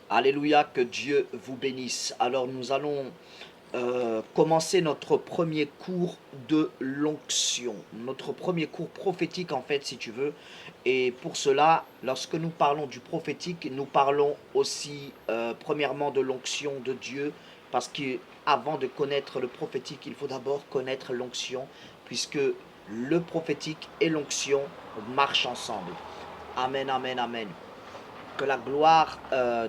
Alléluia, que Dieu vous bénisse. Alors nous allons commencer notre premier cours de l'onction, notre premier cours prophétique en fait si tu veux. Et pour cela, lorsque nous parlons du prophétique, nous parlons aussi premièrement de l'onction de Dieu, parce qu'avant de connaître le prophétique, il faut d'abord connaître l'onction, puisque le prophétique et l'onction marchent ensemble. Amen, amen, amen. Que la gloire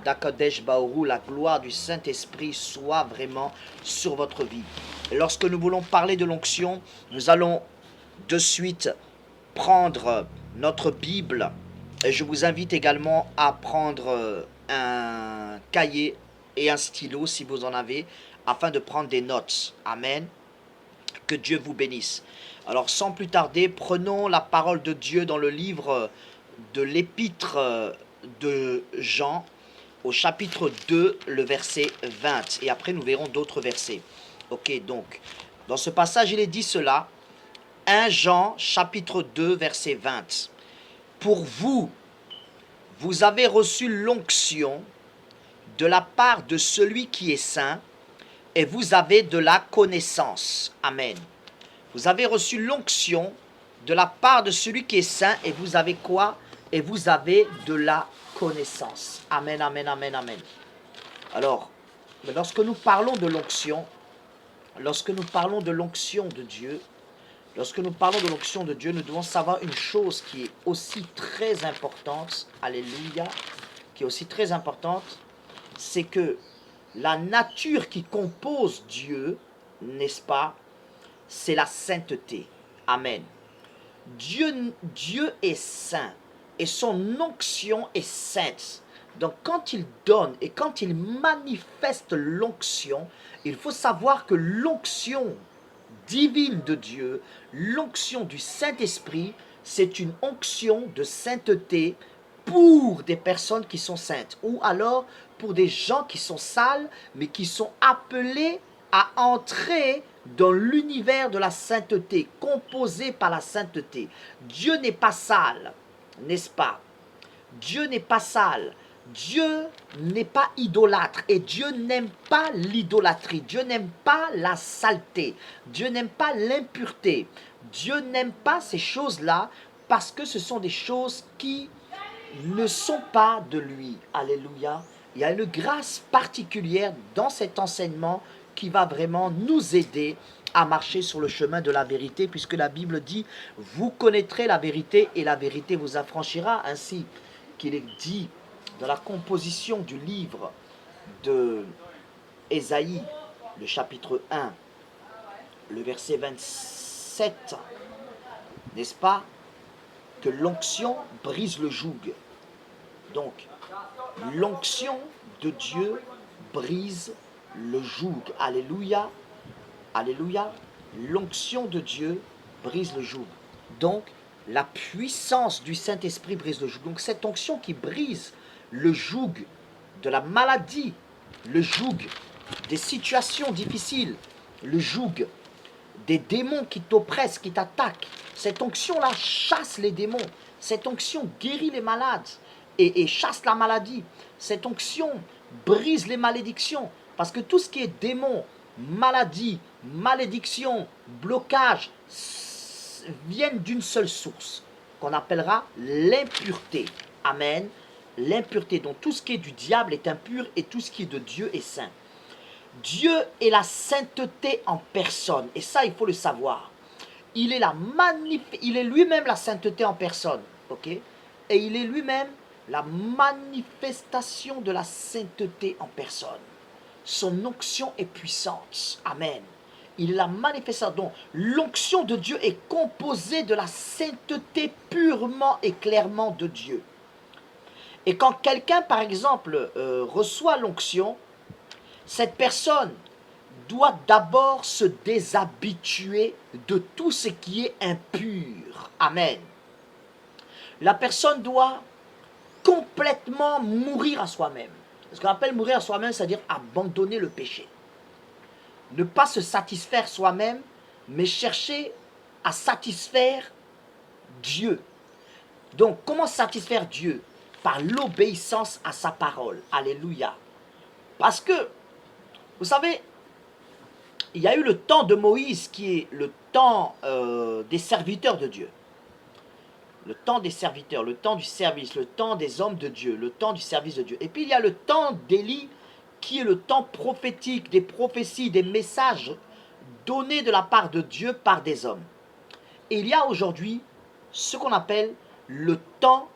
d'Akadesh Baoru, la gloire du Saint-Esprit soit vraiment sur votre vie. Et lorsque nous voulons parler de l'onction, nous allons de suite prendre notre Bible. Et je vous invite également à prendre un cahier et un stylo si vous en avez, afin de prendre des notes. Amen. Que Dieu vous bénisse. Alors sans plus tarder, prenons la parole de Dieu dans le livre de l'épître de Jean au chapitre 2, le verset 20. Et après nous verrons d'autres versets. Ok, donc dans ce passage il est dit cela. 1 Jean chapitre 2 verset 20. Pour vous, vous avez reçu l'onction de la part de celui qui est saint et vous avez de la connaissance. Amen. Vous avez reçu l'onction de la part de celui qui est saint et vous avez quoi? Et vous avez de la connaissance. Amen, amen, amen, amen. Alors, lorsque nous parlons de l'onction, lorsque nous parlons de l'onction de Dieu, lorsque nous parlons de l'onction de Dieu, nous devons savoir une chose qui est aussi très importante, alléluia, qui est aussi très importante, c'est que la nature qui compose Dieu, n'est-ce pas, c'est la sainteté. Amen. Dieu est saint et son onction est sainte. Donc quand il donne et quand il manifeste l'onction, il faut savoir que l'onction divine de Dieu, l'onction du Saint-Esprit, c'est une onction de sainteté pour des personnes qui sont saintes, ou alors pour des gens qui sont sales, mais qui sont appelés à entrer dans l'univers de la sainteté, composé par la sainteté. Dieu n'est pas sale, n'est-ce pas? Dieu n'est pas sale. Dieu n'est pas idolâtre et Dieu n'aime pas l'idolâtrie. Dieu n'aime pas la saleté. Dieu n'aime pas l'impureté. Dieu n'aime pas ces choses-là parce que ce sont des choses qui ne sont pas de lui. Alléluia. Il y a une grâce particulière dans cet enseignement qui va vraiment nous aider à marcher sur le chemin de la vérité, puisque la Bible dit, vous connaîtrez la vérité et la vérité vous affranchira, ainsi qu'il est dit dans la composition du livre de Ésaïe, le chapitre 1, le verset 27, n'est-ce pas, que l'onction brise le joug. Donc, l'onction de Dieu brise le joug. Alléluia. Alléluia. L'onction de Dieu brise le joug. Donc, la puissance du Saint-Esprit brise le joug. Donc, cette onction qui brise le joug de la maladie, le joug des situations difficiles, le joug des démons qui t'oppressent, qui t'attaquent. Cette onction-là chasse les démons. Cette onction guérit les malades et chasse la maladie. Cette onction brise les malédictions. Parce que tout ce qui est démon, maladie, malédiction, blocage, viennent d'une seule source, qu'on appellera l'impureté. Amen. L'impureté. Donc tout ce qui est du diable est impur et tout ce qui est de Dieu est saint. Dieu est la sainteté en personne. Et ça, il faut le savoir. Il est lui-même la sainteté en personne. Ok? Et il est lui-même la manifestation de la sainteté en personne. Son onction est puissante. Amen. Il est la manifestation. Donc, l'onction de Dieu est composée de la sainteté purement et clairement de Dieu. Et quand quelqu'un, par exemple, reçoit l'onction, cette personne doit d'abord se déshabituer de tout ce qui est impur. Amen. La personne doit complètement mourir à soi-même. Ce qu'on appelle mourir à soi-même, c'est-à-dire abandonner le péché. Ne pas se satisfaire soi-même, mais chercher à satisfaire Dieu. Donc, comment satisfaire Dieu? par l'obéissance à sa parole. Alléluia. Parce que, vous savez, il y a eu le temps de Moïse qui est le temps des serviteurs de Dieu. Le temps des serviteurs, le temps du service, le temps des hommes de Dieu, le temps du service de Dieu. Et puis il y a le temps d'Élie qui est le temps prophétique, des prophéties, des messages donnés de la part de Dieu par des hommes. Et il y a aujourd'hui ce qu'on appelle le temps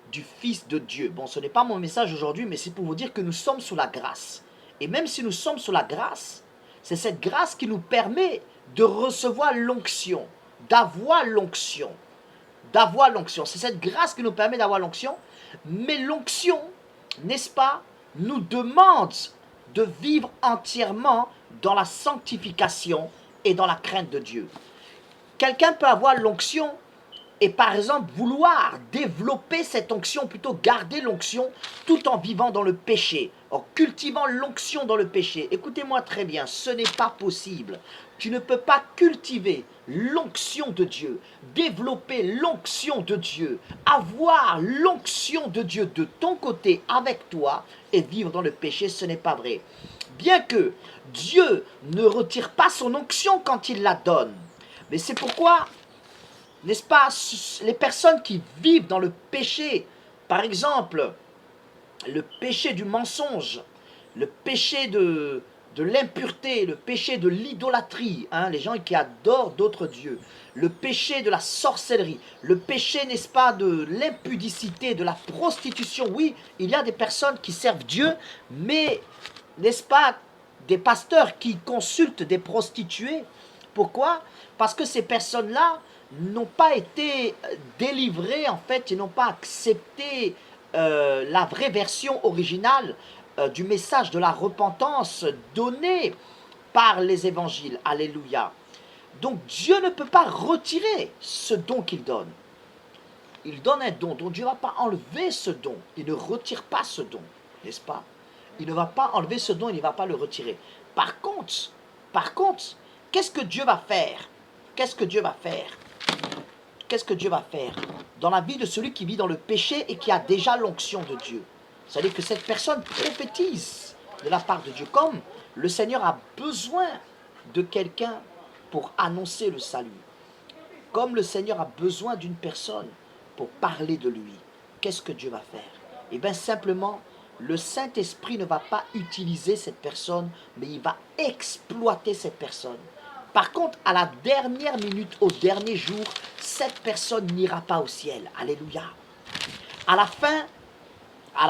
du Fils de Dieu. Bon, ce n'est pas mon message aujourd'hui, mais c'est pour vous dire que nous sommes sous la grâce. Et même si nous sommes sous la grâce, c'est cette grâce qui nous permet de recevoir l'onction, d'avoir l'onction. D'avoir l'onction. C'est cette grâce qui nous permet d'avoir l'onction. Mais l'onction, n'est-ce pas, nous demande de vivre entièrement dans la sanctification et dans la crainte de Dieu. Quelqu'un peut avoir l'onction et par exemple vouloir développer cette onction, plutôt garder l'onction tout en vivant dans le péché, en cultivant l'onction dans le péché. Écoutez-moi très bien, ce n'est pas possible. Tu ne peux pas cultiver l'onction de Dieu, développer l'onction de Dieu, avoir l'onction de Dieu de ton côté avec toi et vivre dans le péché, ce n'est pas vrai. Bien que Dieu ne retire pas son onction quand il la donne. Mais c'est pourquoi, n'est-ce pas, les personnes qui vivent dans le péché, par exemple, le péché du mensonge, le péché de l'impureté, le péché de l'idolâtrie, hein, les gens qui adorent d'autres dieux, le péché de la sorcellerie, le péché, n'est-ce pas, de l'impudicité, de la prostitution. Oui, il y a des personnes qui servent Dieu, mais, n'est-ce pas, des pasteurs qui consultent des prostituées. Pourquoi? Parce que ces personnes-là n'ont pas été délivrées, en fait, ils n'ont pas accepté la vraie version originale du message de la repentance donné par les évangiles. Alléluia. Donc Dieu ne peut pas retirer ce don qu'il donne. Il donne un don, donc Dieu ne va pas enlever ce don. Il ne retire pas ce don, n'est-ce pas? Il ne va pas enlever ce don, il ne va pas le retirer. Par contre, qu'est-ce que Dieu va faire? Qu'est-ce que Dieu va faire? Qu'est-ce que Dieu va faire dans la vie de celui qui vit dans le péché et qui a déjà l'onction de Dieu? C'est-à-dire que cette personne prophétise de la part de Dieu, comme le Seigneur a besoin de quelqu'un pour annoncer le salut. Comme le Seigneur a besoin d'une personne pour parler de lui. Qu'est-ce que Dieu va faire? Eh bien simplement, le Saint-Esprit ne va pas utiliser cette personne, mais il va exploiter cette personne. Par contre, à la dernière minute, au dernier jour, cette personne n'ira pas au ciel. Alléluia. À la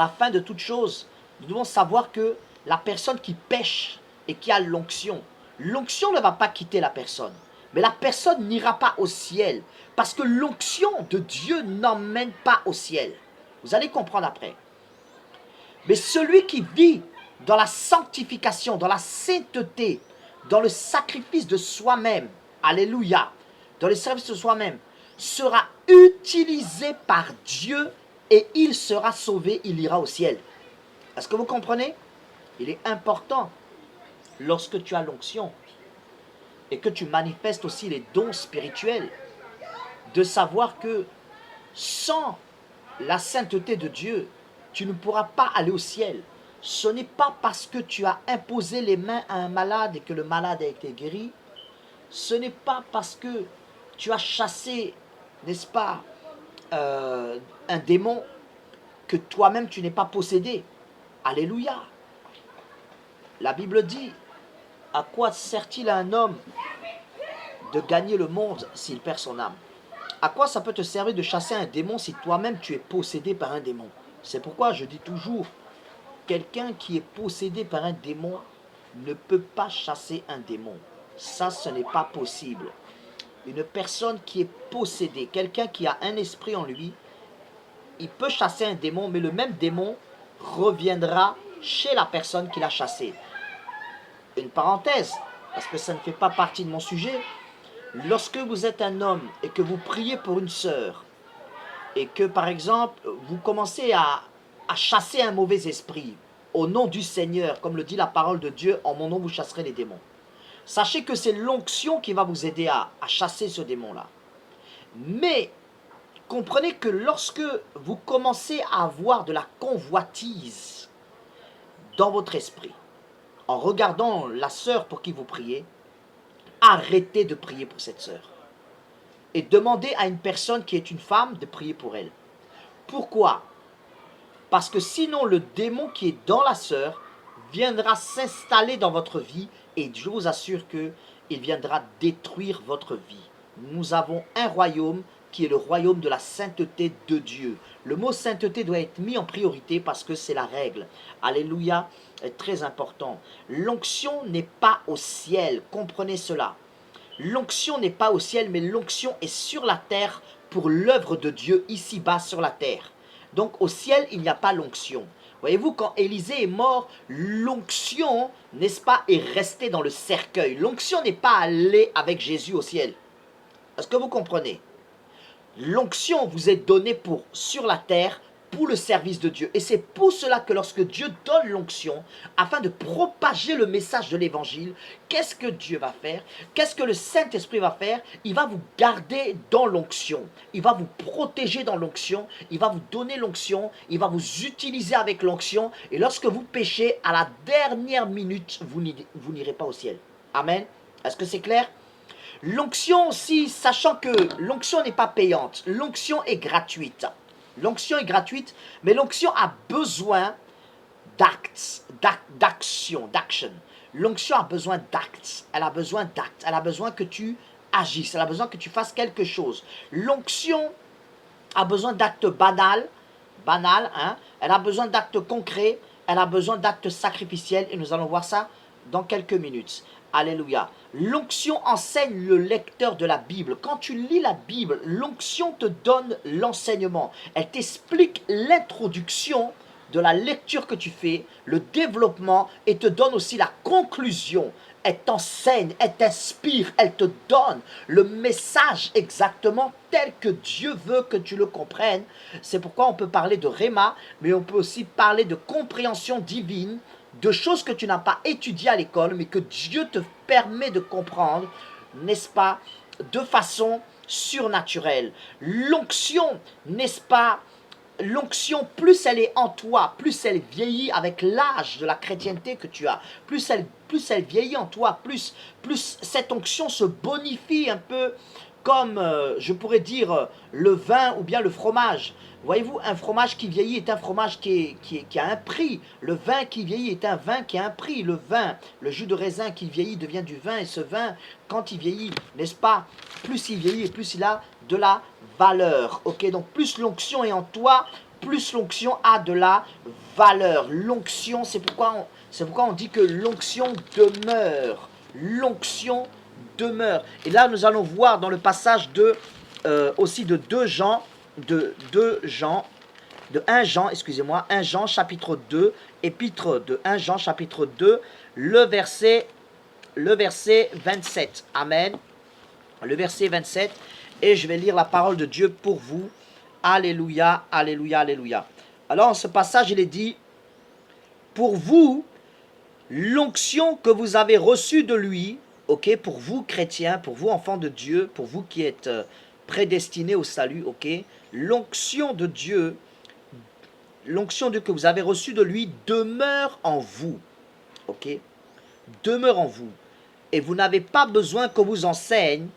fin de toute chose, nous devons savoir que la personne qui pêche et qui a l'onction ne va pas quitter la personne. Mais la personne n'ira pas au ciel. Parce que l'onction de Dieu n'emmène pas au ciel. Vous allez comprendre après. Mais celui qui vit dans la sanctification, dans la sainteté, dans le sacrifice de soi-même, alléluia, dans le service de soi-même, sera utilisé par Dieu et il sera sauvé, il ira au ciel. Est-ce que vous comprenez? Il est important, lorsque tu as l'onction et que tu manifestes aussi les dons spirituels, de savoir que sans la sainteté de Dieu, tu ne pourras pas aller au ciel. Ce n'est pas parce que tu as imposé les mains à un malade et que le malade a été guéri. Ce n'est pas parce que tu as chassé, n'est-ce pas, un démon que toi-même tu n'es pas possédé. Alléluia. La Bible dit, à quoi sert-il à un homme de gagner le monde s'il perd son âme? À quoi ça peut te servir de chasser un démon si toi-même tu es possédé par un démon? C'est pourquoi je dis toujours, quelqu'un qui est possédé par un démon ne peut pas chasser un démon. Ça, ce n'est pas possible. Une personne qui est possédée, quelqu'un qui a un esprit en lui, il peut chasser un démon, mais le même démon reviendra chez la personne qui l'a chassé. Une parenthèse, parce que ça ne fait pas partie de mon sujet. Lorsque vous êtes un homme et que vous priez pour une sœur, et que par exemple, vous commencez à chasser un mauvais esprit, au nom du Seigneur, comme le dit la parole de Dieu, en mon nom vous chasserez les démons. Sachez que c'est l'onction qui va vous aider à chasser ce démon-là. Mais, Comprenez que lorsque vous commencez à avoir de la convoitise dans votre esprit, en regardant la sœur pour qui vous priez, arrêtez de prier pour cette sœur. Et demandez à une personne qui est une femme de prier pour elle. Pourquoi? Parce que sinon le démon qui est dans la sœur viendra s'installer dans votre vie et je vous assure qu'il viendra détruire votre vie. Nous avons un royaume qui est le royaume de la sainteté de Dieu. Le mot sainteté doit être mis en priorité parce que c'est la règle. Alléluia, est très important. L'onction n'est pas au ciel, comprenez cela. L'onction n'est pas au ciel, mais l'onction est sur la terre pour l'œuvre de Dieu ici-bas sur la terre. Donc au ciel, il n'y a pas l'onction. Voyez-vous, quand Élisée est mort, l'onction, n'est-ce pas, est restée dans le cercueil. L'onction n'est pas allée avec Jésus au ciel. Est-ce que vous comprenez? L'onction vous est donnée pour sur la terre, pour le service de Dieu. Et c'est pour cela que lorsque Dieu donne l'onction, afin de propager le message de l'évangile, qu'est-ce que Dieu va faire? Qu'est-ce que le Saint-Esprit va faire? Il va vous garder dans l'onction. Il va vous protéger dans l'onction. Il va vous donner l'onction. Il va vous utiliser avec l'onction. Et lorsque vous péchez, à la dernière minute, vous n'irez pas au ciel. Amen. Est-ce que c'est clair? L'onction aussi, sachant que l'onction n'est pas payante, l'onction est gratuite. L'onction est gratuite, mais l'onction a besoin d'actes, d'action. L'onction a besoin d'actes, elle a besoin d'actes, elle a besoin que tu agisses, elle a besoin que tu fasses quelque chose. L'onction a besoin d'actes banals, hein? Elle a besoin d'actes concrets, elle a besoin d'actes sacrificiels, et nous allons voir ça dans quelques minutes. Alléluia. L'onction enseigne le lecteur de la Bible. Quand tu lis la Bible, l'onction te donne l'enseignement. Elle t'explique l'introduction de la lecture que tu fais, le développement, et te donne aussi la conclusion. Elle t'enseigne, elle t'inspire, elle te donne le message exactement tel que Dieu veut que tu le comprennes. C'est pourquoi on peut parler de réma, mais on peut aussi parler de compréhension divine, de choses que tu n'as pas étudiées à l'école, mais que Dieu te permet de comprendre, n'est-ce pas, de façon surnaturelle. L'onction, n'est-ce pas, l'onction, plus elle est en toi, plus elle vieillit avec l'âge de la chrétienté que tu as, plus elle vieillit en toi, plus cette onction se bonifie un peu comme, je pourrais dire, le vin ou bien le fromage. Voyez-vous, un fromage qui vieillit est un fromage qui a un prix. Le vin qui vieillit est un vin qui a un prix. Le vin, le jus de raisin qui vieillit devient du vin. Et ce vin, quand il vieillit, n'est-ce pas, plus il vieillit et plus il a de la valeur. Ok, donc plus l'onction est en toi, plus l'onction a de la valeur. L'onction, c'est pourquoi on dit que l'onction demeure. L'onction demeure. Et là, nous allons voir dans le passage aussi de 1 Jean, excusez-moi, 1 Jean chapitre 2, épître de 1 Jean chapitre 2, le verset 27. Amen. Le verset 27. Et je vais lire la parole de Dieu pour vous. Alléluia, alléluia, alléluia. Alors, en ce passage, il est dit, pour vous, l'onction que vous avez reçue de lui, ok, pour vous chrétiens, pour vous enfants de Dieu, pour vous qui êtes prédestinés au salut, ok, l'onction de Dieu que vous avez reçue de lui demeure en vous, ok, demeure en vous, et vous n'avez pas besoin qu'on vous enseigne,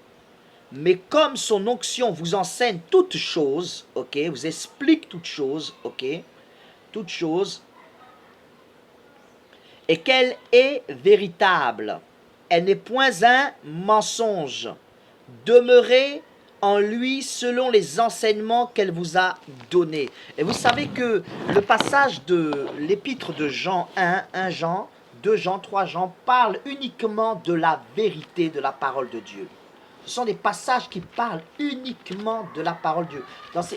mais comme son onction vous enseigne toutes choses, ok, vous explique toutes choses, ok, toutes choses, et qu'elle est véritable. Elle n'est point un mensonge. Demeurez en lui selon les enseignements qu'elle vous a donnés. Et vous savez que le passage de l'épître de Jean 1 Jean, 2 Jean, 3 Jean, parle uniquement de la vérité de la parole de Dieu. Ce sont des passages qui parlent uniquement de la parole de Dieu.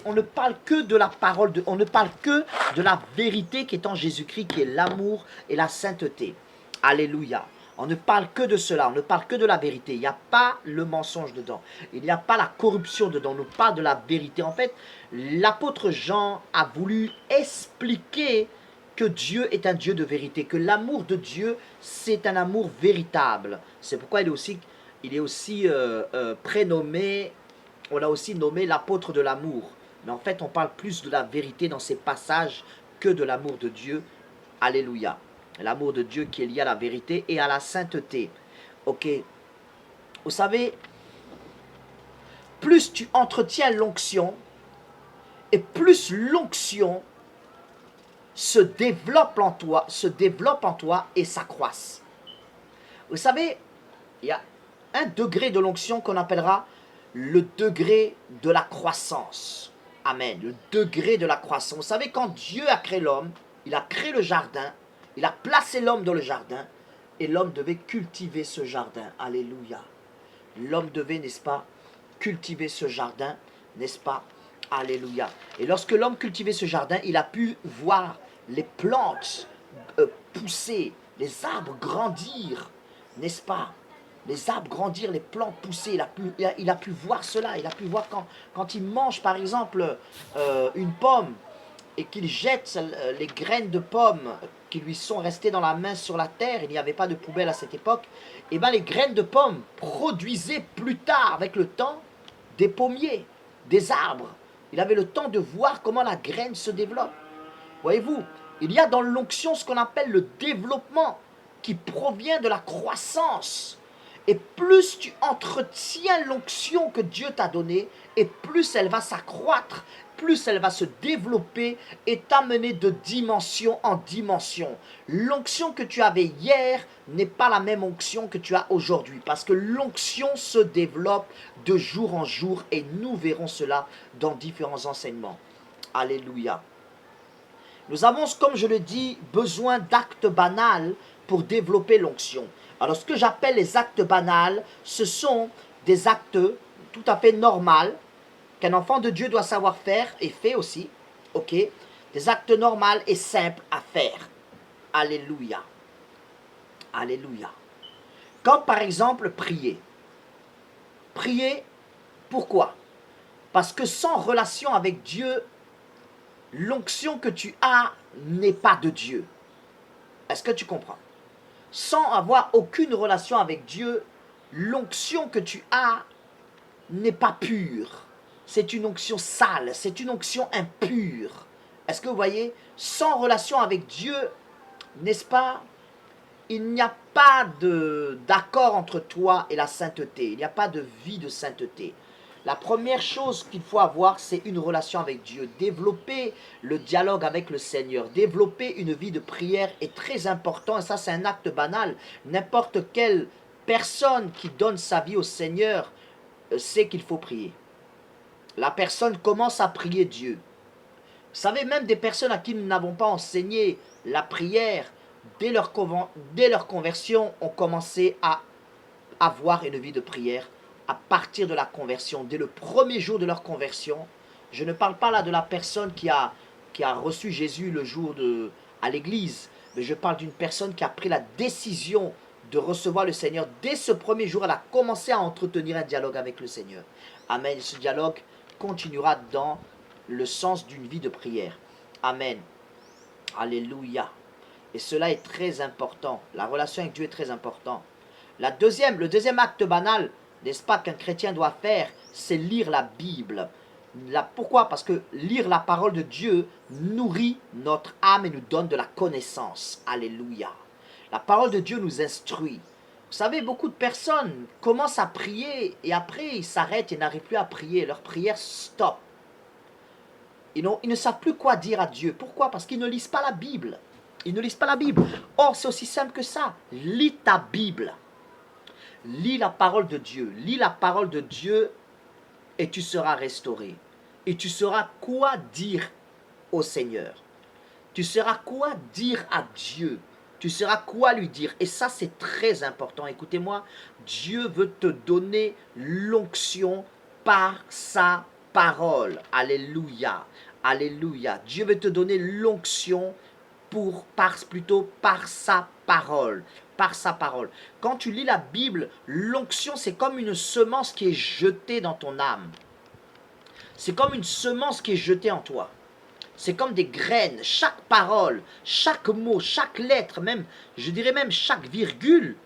On ne parle que de la parole de Dieu. On ne parle que de la vérité qui est en Jésus-Christ, qui est l'amour et la sainteté. Alléluia. On ne parle que de cela, on ne parle que de la vérité. Il n'y a pas le mensonge dedans. Il n'y a pas la corruption dedans. On nous parle de la vérité. En fait, l'apôtre Jean a voulu expliquer que Dieu est un Dieu de vérité, que l'amour de Dieu, c'est un amour véritable. C'est pourquoi il est aussi prénommé, on l'a aussi nommé l'apôtre de l'amour. Mais en fait, on parle plus de la vérité dans ces passages que de l'amour de Dieu. Alléluia. L'amour de Dieu qui est lié à la vérité et à la sainteté. Ok. Vous savez, plus tu entretiens l'onction, et plus l'onction se développe en toi et s'accroisse. Vous savez, il y a un degré de l'onction qu'on appellera le degré de la croissance. Amen. Le degré de la croissance. Vous savez, quand Dieu a créé l'homme, il a créé le jardin, il a placé l'homme dans le jardin, et l'homme devait cultiver ce jardin. Alléluia. L'homme devait, n'est-ce pas, cultiver ce jardin, n'est-ce pas? Alléluia. Et lorsque l'homme cultivait ce jardin, il a pu voir les plantes pousser, les arbres grandir, n'est-ce pas? Les arbres grandir, les plantes pousser, il a pu voir cela, il a pu voir quand il mange par exemple une pomme et qu'il jette les graines de pommes qui lui sont restées dans la main sur la terre, il n'y avait pas de poubelle à cette époque, et bien les graines de pommes produisaient plus tard, avec le temps, des pommiers, des arbres. Il avait le temps de voir comment la graine se développe. Voyez-vous, il y a dans l'onction ce qu'on appelle le développement qui provient de la croissance. Et plus tu entretiens l'onction que Dieu t'a donnée, et plus elle va s'accroître, plus elle va se développer et t'amener de dimension en dimension. L'onction que tu avais hier n'est pas la même onction que tu as aujourd'hui, parce que l'onction se développe de jour en jour, et nous verrons cela dans différents enseignements. Alléluia. Nous avons, comme je le dis, besoin d'actes banals pour développer l'onction. Alors, ce que j'appelle les actes banals, ce sont des actes tout à fait normaux qu'un enfant de Dieu doit savoir faire et fait aussi. Ok? Des actes normaux et simples à faire. Alléluia. Alléluia. Comme par exemple prier. Prier, pourquoi? Parce que sans relation avec Dieu, l'onction que tu as n'est pas de Dieu. Est-ce que tu comprends? Sans avoir aucune relation avec Dieu, l'onction que tu as n'est pas pure. C'est une onction sale, c'est une onction impure. Est-ce que vous voyez? Sans relation avec Dieu, n'est-ce pas? Il n'y a pas d'accord entre toi et la sainteté. Il n'y a pas de vie de sainteté. La première chose qu'il faut avoir, c'est une relation avec Dieu. Développer le dialogue avec le Seigneur. Développer une vie de prière est très important. Et ça, c'est un acte banal. N'importe quelle personne qui donne sa vie au Seigneur sait qu'il faut prier. La personne commence à prier Dieu. Vous savez, même des personnes à qui nous n'avons pas enseigné la prière, dès leur conversion, ont commencé à avoir une vie de prière à partir de la conversion, dès le premier jour de leur conversion. Je ne parle pas là de la personne qui a reçu Jésus le jour à l'église, mais je parle d'une personne qui a pris la décision de recevoir le Seigneur. Dès ce premier jour, elle a commencé à entretenir un dialogue avec le Seigneur. Amen. Ce dialogue continuera dans le sens d'une vie de prière. Amen. Alléluia. Et cela est très important. La relation avec Dieu est très importante. Le deuxième acte banal, n'est-ce pas, qu'un chrétien doit faire, c'est lire la Bible. Pourquoi? Parce que lire la parole de Dieu nourrit notre âme et nous donne de la connaissance. Alléluia. La parole de Dieu nous instruit. Vous savez, beaucoup de personnes commencent à prier et après ils s'arrêtent et n'arrivent plus à prier. Leur prière stop. Ils ne savent plus quoi dire à Dieu. Pourquoi? Parce qu'ils ne lisent pas la Bible. Ils ne lisent pas la Bible. Or, c'est aussi simple que ça. Lis ta Bible. Lis la parole de Dieu. Lis la parole de Dieu et tu seras restauré. Et tu sauras quoi dire au Seigneur. Tu sauras quoi dire à Dieu. Tu sauras quoi lui dire. Et ça, c'est très important. Écoutez-moi, Dieu veut te donner l'onction par sa parole. Alléluia. Alléluia. Dieu veut te donner l'onction plutôt par sa parole. Par sa parole. Quand tu lis la Bible, l'onction, c'est comme une semence qui est jetée dans ton âme. C'est comme une semence qui est jetée en toi. C'est comme des graines. Chaque parole, chaque mot, chaque lettre, même, je dirais même chaque virgule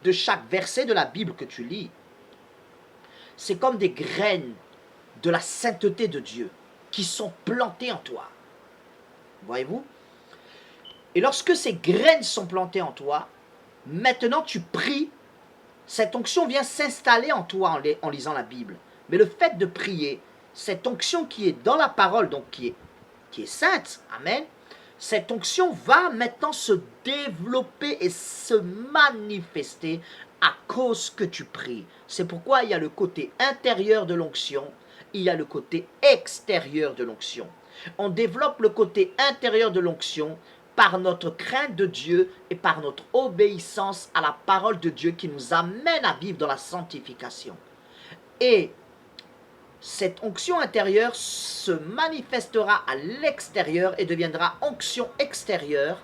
de chaque verset de la Bible que tu lis, c'est comme des graines de la sainteté de Dieu. qui sont plantées en toi. Voyez-vous? Et lorsque ces graines sont plantées en toi, maintenant tu pries, cette onction vient s'installer en toi en lisant la Bible. Mais le fait de prier, cette onction qui est dans la parole, donc qui est sainte, amen, cette onction va maintenant se développer et se manifester à cause que tu pries. C'est pourquoi il y a le côté intérieur de l'onction, il y a le côté extérieur de l'onction. On développe le côté intérieur de l'onction par notre crainte de Dieu et par notre obéissance à la parole de Dieu qui nous amène à vivre dans la sanctification. Et cette onction intérieure se manifestera à l'extérieur et deviendra onction extérieure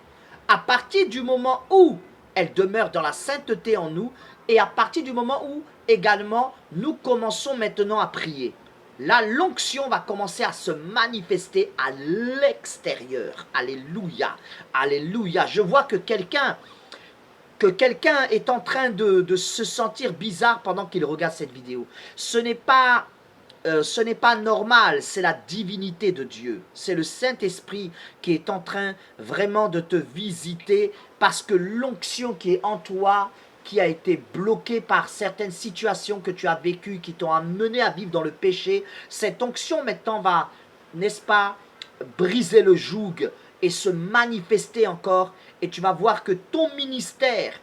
à partir du moment où elle demeure dans la sainteté en nous et à partir du moment où également nous commençons maintenant à prier. Là, l'onction va commencer à se manifester à l'extérieur. Alléluia, alléluia. Je vois que quelqu'un est en train de se sentir bizarre pendant qu'il regarde cette vidéo. Ce n'est pas normal, c'est la divinité de Dieu. C'est le Saint-Esprit qui est en train vraiment de te visiter parce que l'onction qui est en toi, qui a été bloquée par certaines situations que tu as vécues, qui t'ont amené à vivre dans le péché, cette onction maintenant va, n'est-ce pas, briser le joug et se manifester encore. Et tu vas voir que ton ministère,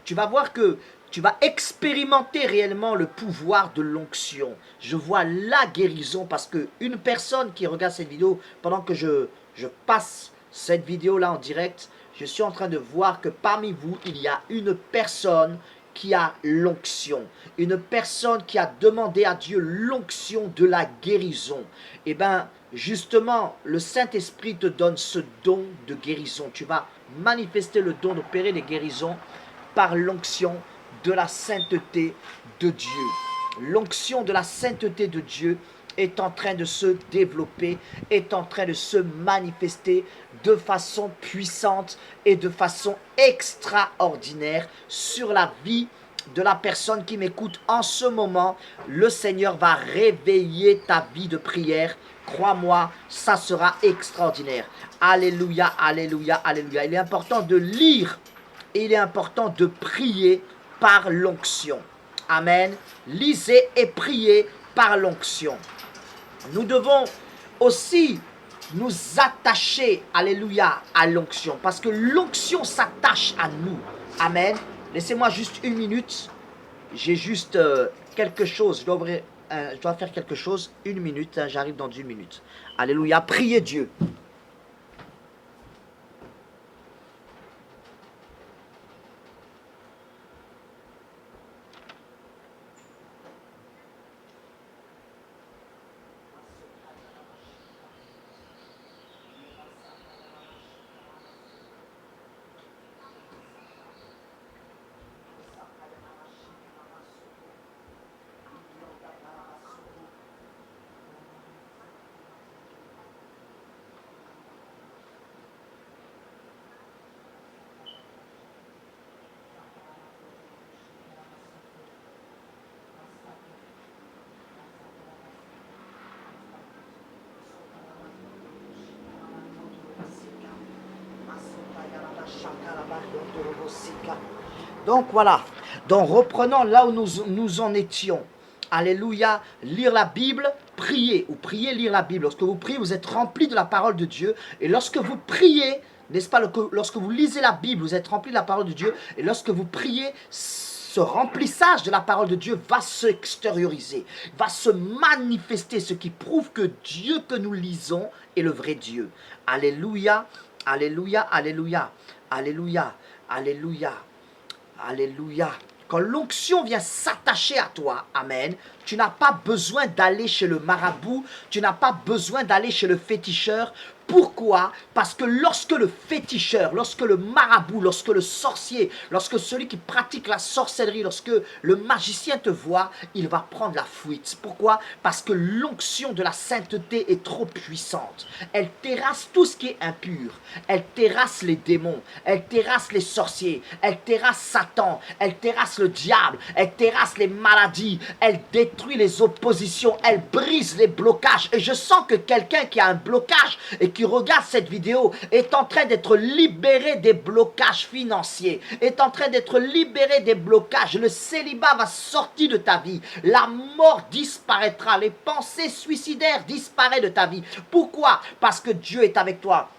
tu vas voir que tu vas expérimenter réellement le pouvoir de l'onction. Je vois la guérison parce qu'une personne qui regarde cette vidéo, pendant que je passe cette vidéo-là en direct, je suis en train de voir que parmi vous, il y a une personne qui a l'onction. Une personne qui a demandé à Dieu l'onction de la guérison. Et bien, justement, le Saint-Esprit te donne ce don de guérison. Tu vas manifester le don d'opérer des guérisons par l'onction de la sainteté de Dieu. L'onction de la sainteté de Dieu est en train de se développer, est en train de se manifester de façon puissante et de façon extraordinaire sur la vie de la personne qui m'écoute en ce moment. Le Seigneur va réveiller ta vie de prière. Crois-moi, ça sera extraordinaire. Alléluia, alléluia, alléluia. Il est important de lire et il est important de prier par l'onction. Amen. Lisez et priez par l'onction. Nous devons aussi nous attacher, alléluia, à l'onction. Parce que l'onction s'attache à nous. Amen. Laissez-moi juste une minute. J'ai juste quelque chose. Je dois faire quelque chose. Une minute. J'arrive dans une minute. Alléluia. Priez Dieu. Donc voilà, donc reprenons là où nous en étions. Alléluia, lire la Bible, prier, ou prier, lire la Bible. Lorsque vous priez, vous êtes rempli de la parole de Dieu. Et lorsque vous priez, n'est-ce pas, lorsque vous lisez la Bible, vous êtes rempli de la parole de Dieu. Et lorsque vous priez, ce remplissage de la parole de Dieu va s'extérioriser, va se manifester, ce qui prouve que Dieu que nous lisons est le vrai Dieu. Alléluia, alléluia, alléluia, alléluia, alléluia, alléluia. Quand l'onction vient s'attacher à toi, amen, tu n'as pas besoin d'aller chez le marabout, tu n'as pas besoin d'aller chez le féticheur Pourquoi? Parce que lorsque le féticheur, lorsque le marabout, lorsque le sorcier, lorsque celui qui pratique la sorcellerie, lorsque le magicien te voit, il va prendre la fuite. Pourquoi? Parce que l'onction de la sainteté est trop puissante. Elle terrasse tout ce qui est impur. Elle terrasse les démons. Elle terrasse les sorciers. Elle terrasse Satan. Elle terrasse le diable. Elle terrasse les maladies. Elle détruit les oppositions. Elle brise les blocages. Et je sens que quelqu'un qui a un blocage et qui regarde cette vidéo est en train d'être libéré des blocages financiers, est en train d'être libéré des blocages. Le célibat va sortir de ta vie. La mort disparaîtra. Les pensées suicidaires disparaissent de ta vie. Pourquoi? Parce que Dieu est avec toi.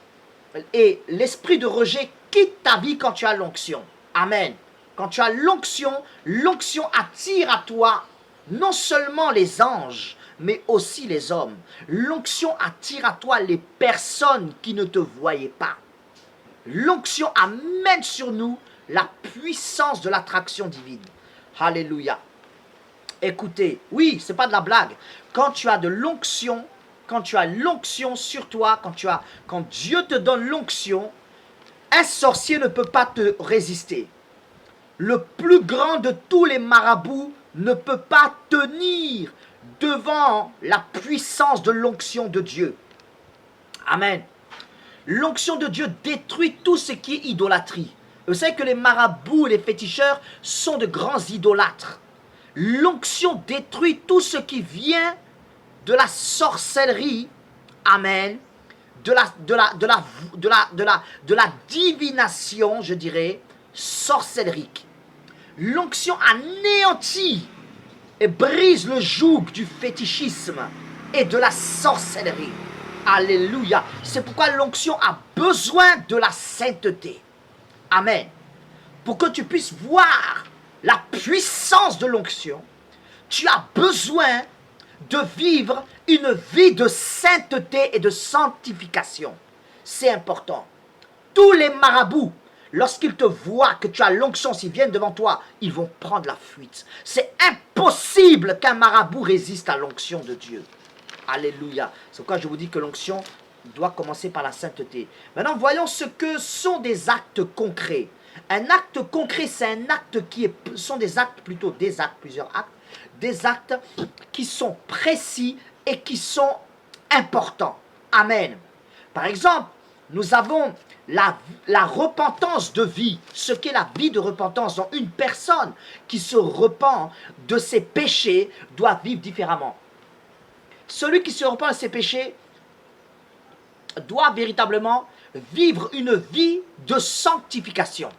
Et l'esprit de rejet quitte ta vie quand tu as l'onction. Amen. Quand tu as l'onction, l'onction attire à toi non seulement les anges, mais aussi les hommes. L'onction attire à toi les personnes qui ne te voyaient pas. L'onction amène sur nous la puissance de l'attraction divine. Alléluia. Écoutez, oui, ce n'est pas de la blague. Quand tu as de l'onction, quand tu as l'onction sur toi, quand Dieu te donne l'onction, un sorcier ne peut pas te résister. Le plus grand de tous les marabouts ne peut pas tenir devant la puissance de l'onction de Dieu. Amen. L'onction de Dieu détruit tout ce qui est idolâtrie. Vous savez que les marabouts et les féticheurs sont de grands idolâtres. L'onction détruit tout ce qui vient de la sorcellerie. Amen. De la divination, je dirais, sorcellerique. L'onction anéantit et brise le joug du fétichisme et de la sorcellerie. Alléluia. C'est pourquoi l'onction a besoin de la sainteté. Amen. Pour que tu puisses voir la puissance de l'onction, tu as besoin de vivre une vie de sainteté et de sanctification. C'est important. Tous les marabouts, lorsqu'ils te voient que tu as l'onction, s'ils viennent devant toi, ils vont prendre la fuite. C'est impossible qu'un marabout résiste à l'onction de Dieu. Alléluia. C'est pourquoi je vous dis que l'onction doit commencer par la sainteté. Maintenant, voyons ce que sont des actes concrets. Un acte concret, c'est un acte sont des actes, plutôt des actes, plusieurs actes, des actes qui sont précis et qui sont importants. Amen. Par exemple, nous avons la repentance de vie. Ce qu'est la vie de repentance. Donc une personne qui se repent de ses péchés doit vivre différemment. Celui qui se repent de ses péchés doit véritablement vivre une vie de sanctification.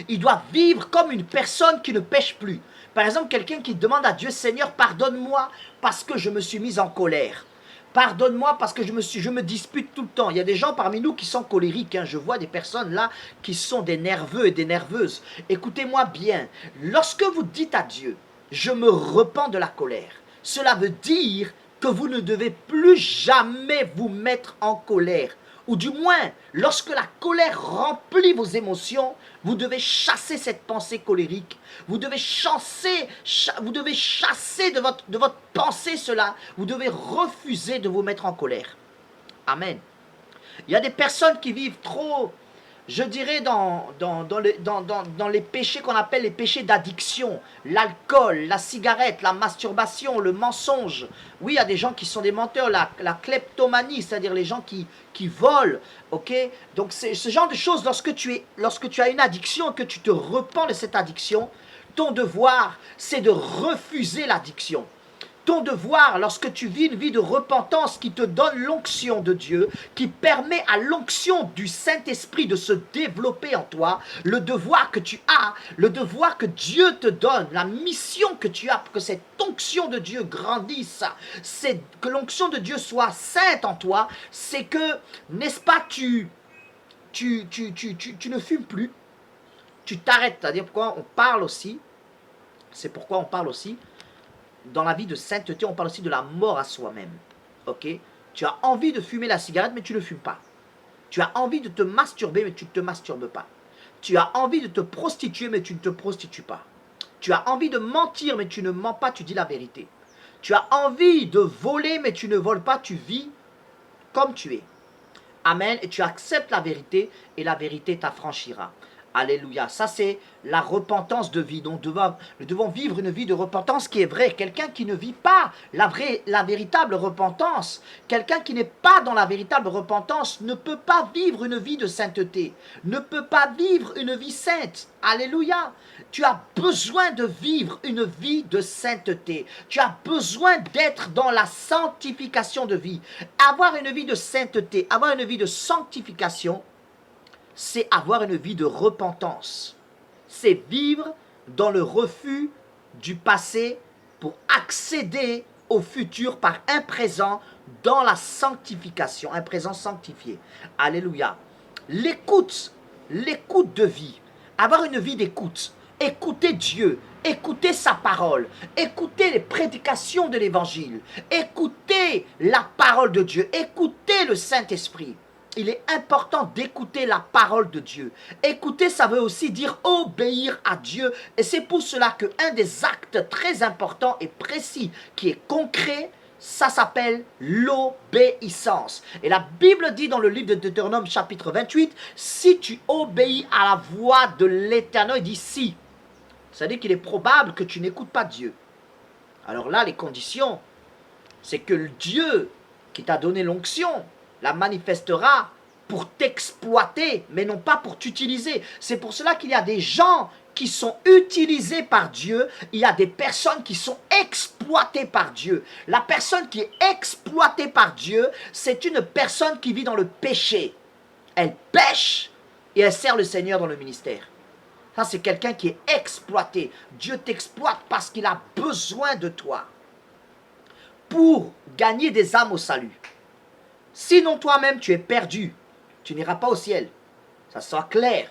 Il doit vivre comme une personne qui ne pêche plus. Par exemple, quelqu'un qui demande à Dieu, Seigneur, pardonne-moi parce que je me suis mis en colère. Pardonne-moi parce que je me dispute tout le temps. Il y a des gens parmi nous qui sont colériques. Je vois des personnes là qui sont des nerveux et des nerveuses. Écoutez-moi bien. Lorsque vous dites à Dieu, je me repens de la colère, cela veut dire que vous ne devez plus jamais vous mettre en colère. Ou du moins, lorsque la colère remplit vos émotions, vous devez chasser cette pensée colérique. Vous devez chasser de votre pensée cela. Vous devez refuser de vous mettre en colère. Amen. Il y a des personnes qui vivent trop, je dirais, dans les péchés qu'on appelle les péchés d'addiction. L'alcool, la cigarette, la masturbation, le mensonge. Oui, il y a des gens qui sont des menteurs. La kleptomanie, c'est-à-dire les gens qui volent. Ok. Donc, c'est ce genre de choses, lorsque tu as une addiction et que tu te repens de cette addiction, ton devoir, c'est de refuser l'addiction. Ton devoir, lorsque tu vis une vie de repentance qui te donne l'onction de Dieu, qui permet à l'onction du Saint-Esprit de se développer en toi, le devoir que tu as, le devoir que Dieu te donne, la mission que tu as pour que cette onction de Dieu grandisse, c'est que l'onction de Dieu soit sainte en toi, c'est que, n'est-ce pas, tu ne fumes plus, tu t'arrêtes. C'est-à-dire pourquoi on parle aussi, c'est pourquoi on parle aussi, dans la vie de sainteté, on parle aussi de la mort à soi-même. Ok? Tu as envie de fumer la cigarette, mais tu ne fumes pas. Tu as envie de te masturber, mais tu ne te masturbes pas. Tu as envie de te prostituer, mais tu ne te prostitues pas. Tu as envie de mentir, mais tu ne mens pas, tu dis la vérité. Tu as envie de voler, mais tu ne voles pas, tu vis comme tu es. Amen. Et tu acceptes la vérité et la vérité t'affranchira. Alléluia. Ça, c'est la repentance de vie. Donc, nous devons vivre une vie de repentance qui est vraie. Quelqu'un qui ne vit pas la véritable repentance, quelqu'un qui n'est pas dans la véritable repentance ne peut pas vivre une vie de sainteté, ne peut pas vivre une vie sainte. Alléluia. Tu as besoin de vivre une vie de sainteté. Tu as besoin d'être dans la sanctification de vie. Avoir une vie de sainteté, avoir une vie de sanctification, c'est avoir une vie de repentance. C'est vivre dans le refus du passé pour accéder au futur par un présent dans la sanctification, un présent sanctifié. Alléluia. L'écoute de vie, avoir une vie d'écoute, écouter Dieu, écouter sa parole, écouter les prédications de l'évangile, écouter la parole de Dieu, écouter le Saint-Esprit. Il est important d'écouter la parole de Dieu. Écouter, ça veut aussi dire obéir à Dieu. Et c'est pour cela qu'un des actes très importants et précis qui est concret, ça s'appelle l'obéissance. Et la Bible dit dans le livre de Deutéronome chapitre 28, si tu obéis à la voix de l'Éternel, il dit si. Ça veut dire qu'il est probable que tu n'écoutes pas Dieu. Alors là, les conditions, c'est que le Dieu qui t'a donné l'onction la manifestera pour t'exploiter, mais non pas pour t'utiliser. C'est pour cela qu'il y a des gens qui sont utilisés par Dieu, il y a des personnes qui sont exploitées par Dieu. La personne qui est exploitée par Dieu, c'est une personne qui vit dans le péché. Elle pêche et elle sert le Seigneur dans le ministère. Ça, c'est quelqu'un qui est exploité. Dieu t'exploite parce qu'il a besoin de toi pour gagner des âmes au salut. Sinon toi-même tu es perdu, tu n'iras pas au ciel. Ça sera clair.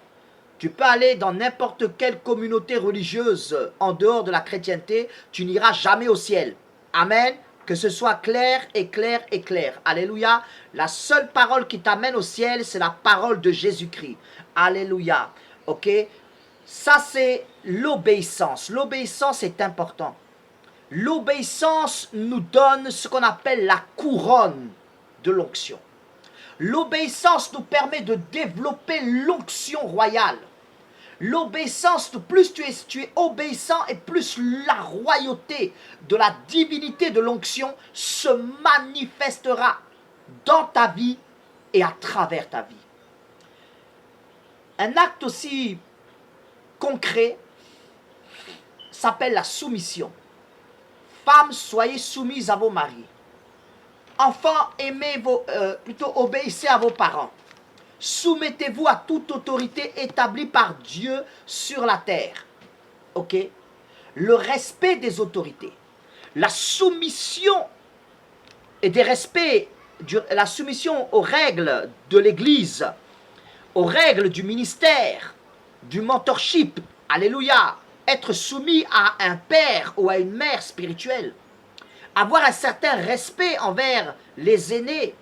Tu peux aller dans n'importe quelle communauté religieuse en dehors de la chrétienté, tu n'iras jamais au ciel. Amen. Que ce soit clair et clair et clair. Alléluia. La seule parole qui t'amène au ciel, c'est la parole de Jésus-Christ. Alléluia. Ok. Ça c'est l'obéissance. L'obéissance est important. L'obéissance nous donne ce qu'on appelle la couronne de l'onction. L'obéissance nous permet de développer l'onction royale. L'obéissance, plus tu es obéissant et plus la royauté de la divinité de l'onction se manifestera dans ta vie et à travers ta vie. Un acte aussi concret s'appelle la soumission. Femmes, soyez soumises à vos maris. Enfants, obéissez à vos parents. Soumettez-vous à toute autorité établie par Dieu sur la terre. Ok? Le respect des autorités. La soumission et la soumission aux règles de l'Église, aux règles du ministère, du mentorship. Alléluia. Être soumis à un père ou à une mère spirituelle. Avoir un certain respect envers les aînés,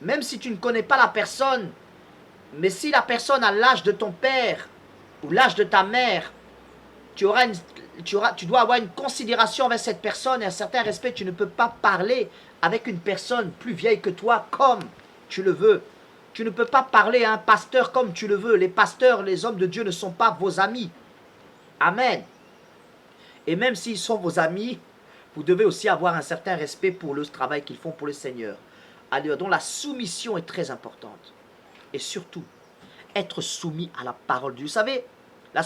même si tu ne connais pas la personne, mais si la personne a l'âge de ton père ou l'âge de ta mère, tu dois avoir une considération envers cette personne et un certain respect. Tu ne peux pas parler avec une personne plus vieille que toi comme tu le veux. Tu ne peux pas parler à un pasteur comme tu le veux. Les pasteurs, les hommes de Dieu ne sont pas vos amis. Amen. Et même s'ils sont vos amis, vous devez aussi avoir un certain respect pour le travail qu'ils font pour le Seigneur. Alors, donc la soumission est très importante. Et surtout, être soumis à la parole de Dieu. Vous savez, la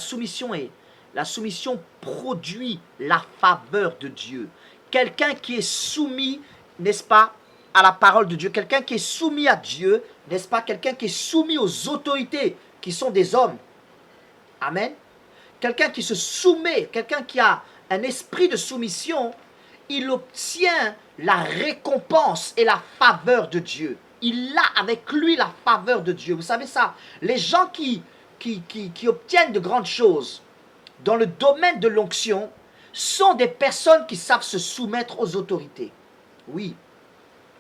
soumission produit la faveur de Dieu. Quelqu'un qui est soumis, n'est-ce pas, à la parole de Dieu. Quelqu'un qui est soumis à Dieu, n'est-ce pas, quelqu'un qui est soumis aux autorités qui sont des hommes. Amen. Quelqu'un qui se soumet, quelqu'un qui a un esprit de soumission, il obtient la récompense et la faveur de Dieu. Il a avec lui la faveur de Dieu. Vous savez ça? Les gens qui obtiennent de grandes choses dans le domaine de l'onction sont des personnes qui savent se soumettre aux autorités. Oui.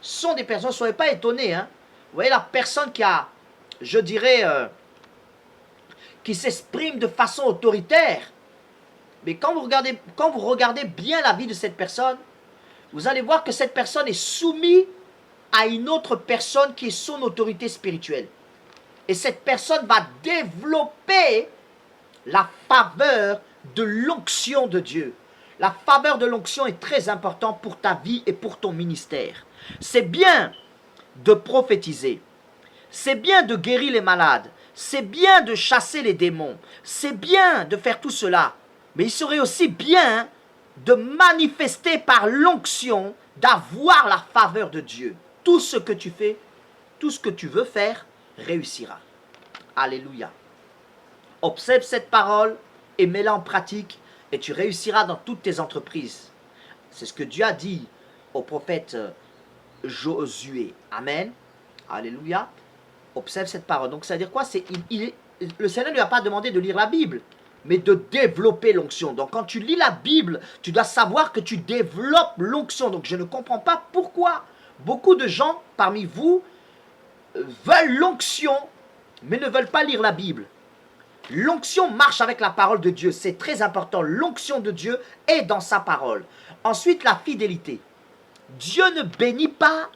Sont des personnes, ne soyez pas étonnés. Hein? Vous voyez la personne qui a, je dirais, qui s'exprime de façon autoritaire. Mais quand vous regardez bien la vie de cette personne, vous allez voir que cette personne est soumise à une autre personne qui est son autorité spirituelle. Et cette personne va développer la faveur de l'onction de Dieu. La faveur de l'onction est très importante pour ta vie et pour ton ministère. C'est bien de prophétiser. C'est bien de guérir les malades. C'est bien de chasser les démons. C'est bien de faire tout cela. Mais il serait aussi bien de manifester par l'onction, d'avoir la faveur de Dieu. Tout ce que tu fais, tout ce que tu veux faire, réussira. Alléluia. Observe cette parole et mets-la en pratique et tu réussiras dans toutes tes entreprises. C'est ce que Dieu a dit au prophète Josué. Amen. Alléluia. Observe cette parole. Donc ça veut dire quoi? Le Seigneur ne lui a pas demandé de lire la Bible, mais de développer l'onction. Donc quand tu lis la Bible, tu dois savoir que tu développes l'onction. Donc je ne comprends pas pourquoi beaucoup de gens parmi vous veulent l'onction, mais ne veulent pas lire la Bible. L'onction marche avec la parole de Dieu. C'est très important. L'onction de Dieu est dans sa parole. Ensuite, la fidélité. Dieu ne bénit pas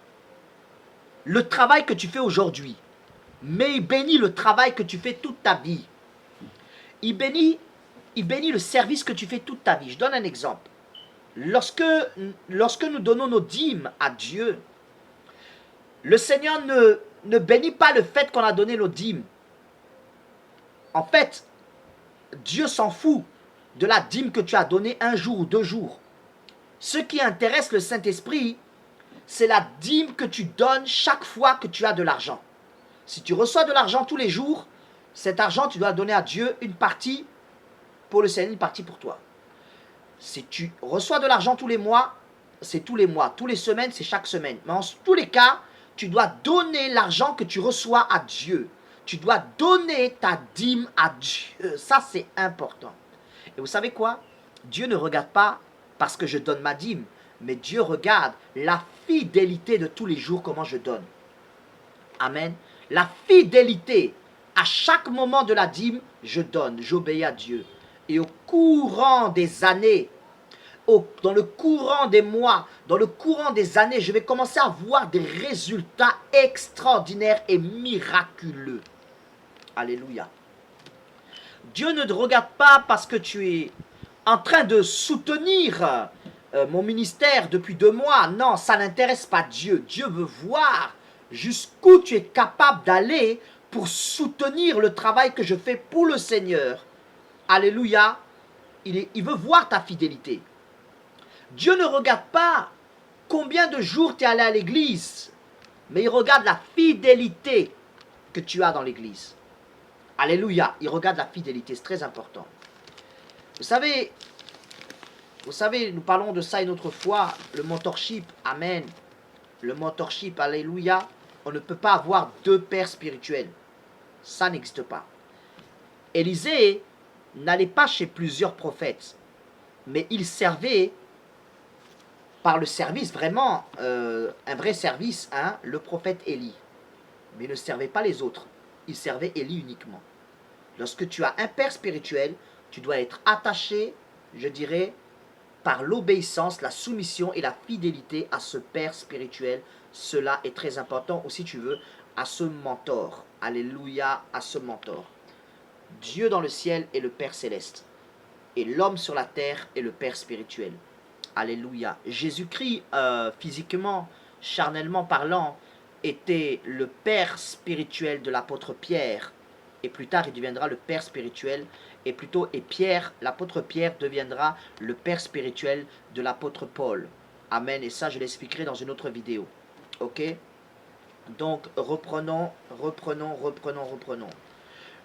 le travail que tu fais aujourd'hui, mais il bénit le travail que tu fais toute ta vie. Il bénit le service que tu fais toute ta vie. Je donne un exemple. Lorsque nous donnons nos dîmes à Dieu, le Seigneur ne bénit pas le fait qu'on a donné nos dîmes. En fait, Dieu s'en fout de la dîme que tu as donnée un jour ou 2 jours. Ce qui intéresse le Saint-Esprit, c'est la dîme que tu donnes chaque fois que tu as de l'argent. Si tu reçois de l'argent tous les jours, cet argent, tu dois donner à Dieu une partie pour le Seigneur, une partie pour toi. Si tu reçois de l'argent tous les mois, c'est tous les mois. Tous les semaines, c'est chaque semaine. Mais en tous les cas, tu dois donner l'argent que tu reçois à Dieu. Tu dois donner ta dîme à Dieu. Ça, c'est important. Et vous savez quoi? Dieu ne regarde pas parce que je donne ma dîme, mais Dieu regarde la fidélité de tous les jours, comment je donne. Amen. La fidélité. À chaque moment de la dîme, je donne, j'obéis à Dieu. Et au courant des années, dans le courant des mois, dans le courant des années, je vais commencer à voir des résultats extraordinaires et miraculeux. Alléluia. Dieu ne te regarde pas parce que tu es en train de soutenir mon ministère depuis 2 mois. Non, ça n'intéresse pas Dieu. Dieu veut voir jusqu'où tu es capable d'aller pour soutenir le travail que je fais pour le Seigneur. Alléluia. Il veut voir ta fidélité. Dieu ne regarde pas combien de jours tu es allé à l'église, mais il regarde la fidélité que tu as dans l'église. Alléluia. Il regarde la fidélité, c'est très important. Vous savez, nous parlons de ça une autre fois, le mentorship, amen. Le mentorship, alléluia. On ne peut pas avoir 2 pères spirituels. Ça n'existe pas. Élisée n'allait pas chez plusieurs prophètes, mais il servait par le service, vraiment un vrai service, hein, le prophète Élie. Mais il ne servait pas les autres, il servait Élie uniquement. Lorsque tu as un père spirituel, tu dois être attaché, je dirais, par l'obéissance, la soumission et la fidélité à ce père spirituel. Cela est très important, ou si tu veux, à ce mentor. Alléluia, à ce mentor. Dieu dans le ciel est le Père céleste. Et l'homme sur la terre est le Père spirituel. Alléluia. Jésus-Christ, physiquement, charnellement parlant, était le Père spirituel de l'apôtre Pierre. Et plus tard, il deviendra le Père spirituel. Et Pierre, l'apôtre Pierre, deviendra le Père spirituel de l'apôtre Paul. Amen. Et ça, je l'expliquerai dans une autre vidéo. Ok? Donc, reprenons.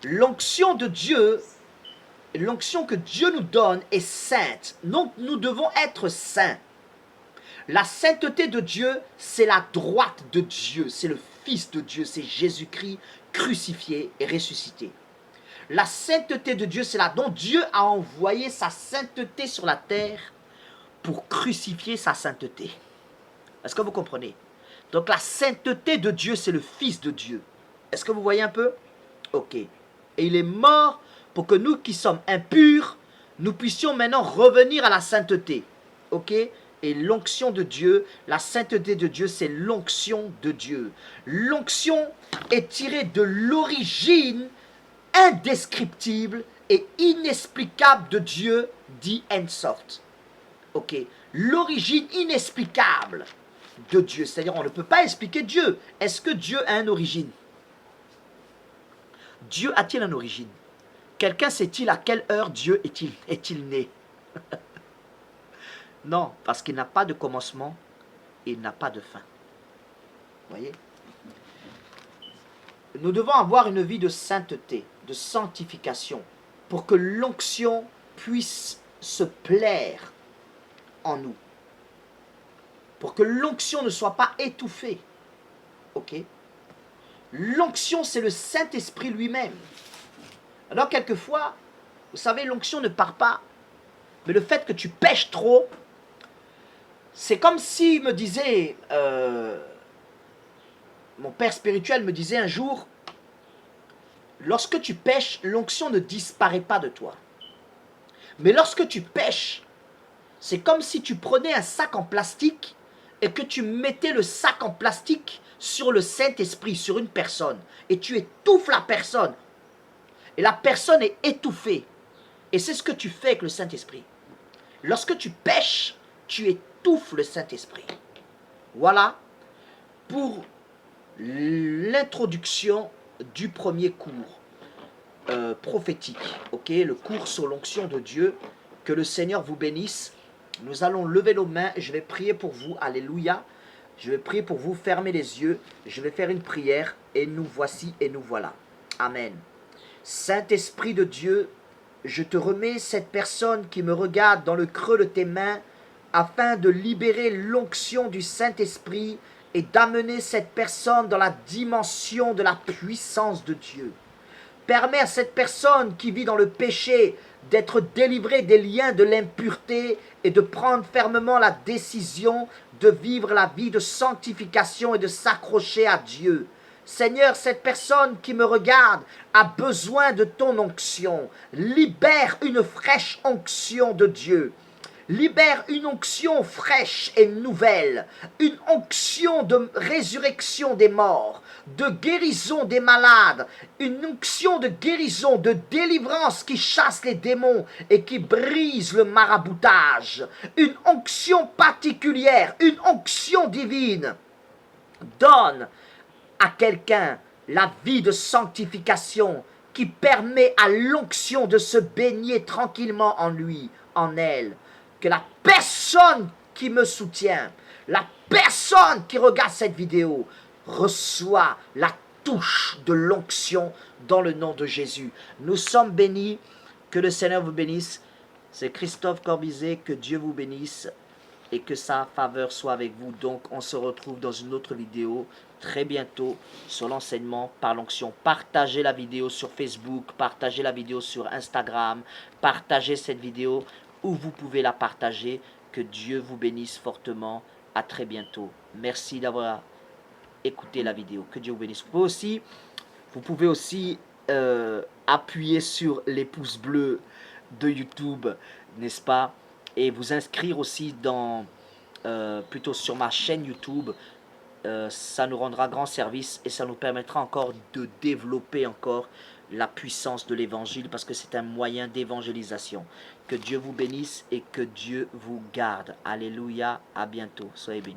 L'onction de Dieu, l'onction que Dieu nous donne est sainte. Donc, nous devons être saints. La sainteté de Dieu, c'est la droite de Dieu. C'est le Fils de Dieu. C'est Jésus-Christ crucifié et ressuscité. La sainteté de Dieu, c'est là dont Dieu a envoyé sa sainteté sur la terre pour crucifier sa sainteté. Est-ce que vous comprenez? Donc la sainteté de Dieu, c'est le Fils de Dieu. Est-ce que vous voyez un peu? Ok. Et il est mort pour que nous qui sommes impurs, nous puissions maintenant revenir à la sainteté. Ok? Et l'onction de Dieu, la sainteté de Dieu, c'est l'onction de Dieu. L'onction est tirée de l'origine indescriptible et inexplicable de Dieu, dit Ensoft. Ok, l'origine inexplicable de Dieu, c'est-à-dire on ne peut pas expliquer Dieu. Est-ce que Dieu a une origine? Dieu a-t-il une origine? Quelqu'un sait-il à quelle heure Dieu est-il né? Non, parce qu'il n'a pas de commencement et il n'a pas de fin. Voyez? Nous devons avoir une vie de sainteté, de sanctification, pour que l'onction puisse se plaire en nous. Pour que l'onction ne soit pas étouffée. Ok? L'onction, c'est le Saint-Esprit lui-même. Alors, quelquefois, vous savez, l'onction ne part pas. Mais le fait que tu pêches trop, c'est comme s'il me disait, mon père spirituel me disait un jour, lorsque tu pêches, l'onction ne disparaît pas de toi. Mais lorsque tu pêches, c'est comme si tu prenais un sac en plastique et que tu mettais le sac en plastique sur le Saint-Esprit, sur une personne. Et tu étouffes la personne. Et la personne est étouffée. Et c'est ce que tu fais avec le Saint-Esprit. Lorsque tu pêches, tu étouffes le Saint-Esprit. Voilà pour l'introduction du premier cours prophétique. Ok, le cours sur l'onction de Dieu. Que le Seigneur vous bénisse. Nous allons lever nos mains. Je vais prier pour vous. Alléluia. Je vais prier pour vous. Fermez les yeux. Je vais faire une prière. Et nous voici et nous voilà. Amen. Saint-Esprit de Dieu, je te remets cette personne qui me regarde dans le creux de tes mains afin de libérer l'onction du Saint-Esprit et d'amener cette personne dans la dimension de la puissance de Dieu. Permets à cette personne qui vit dans le péché d'être délivrée des liens de l'impureté et de prendre fermement la décision de vivre la vie de sanctification et de s'accrocher à Dieu. Seigneur, cette personne qui me regarde a besoin de ton onction. Libère une fraîche onction de Dieu. Libère une onction fraîche et nouvelle, une onction de résurrection des morts, de guérison des malades, une onction de guérison, de délivrance qui chasse les démons et qui brise le maraboutage, une onction particulière, une onction divine. Donne à quelqu'un la vie de sanctification qui permet à l'onction de se baigner tranquillement en lui, en elle. Que la personne qui me soutient, la personne qui regarde cette vidéo, reçoit la touche de l'onction dans le nom de Jésus. Nous sommes bénis, que le Seigneur vous bénisse. C'est Christophe Corbizet, que Dieu vous bénisse et que sa faveur soit avec vous. Donc on se retrouve dans une autre vidéo très bientôt sur l'enseignement par l'onction. Partagez la vidéo sur Facebook, partagez la vidéo sur Instagram, partagez cette vidéo où vous pouvez la partager. Que Dieu vous bénisse fortement. À très bientôt. Merci d'avoir écouté la vidéo. Que Dieu vous bénisse. Vous pouvez aussi appuyer sur les pouces bleus de YouTube, n'est-ce pas? Et vous inscrire aussi plutôt sur ma chaîne YouTube. Ça nous rendra grand service et ça nous permettra encore de développer encore la puissance de l'évangile parce que c'est un moyen d'évangélisation. Que Dieu vous bénisse et que Dieu vous garde. Alléluia, à bientôt. Soyez bénis.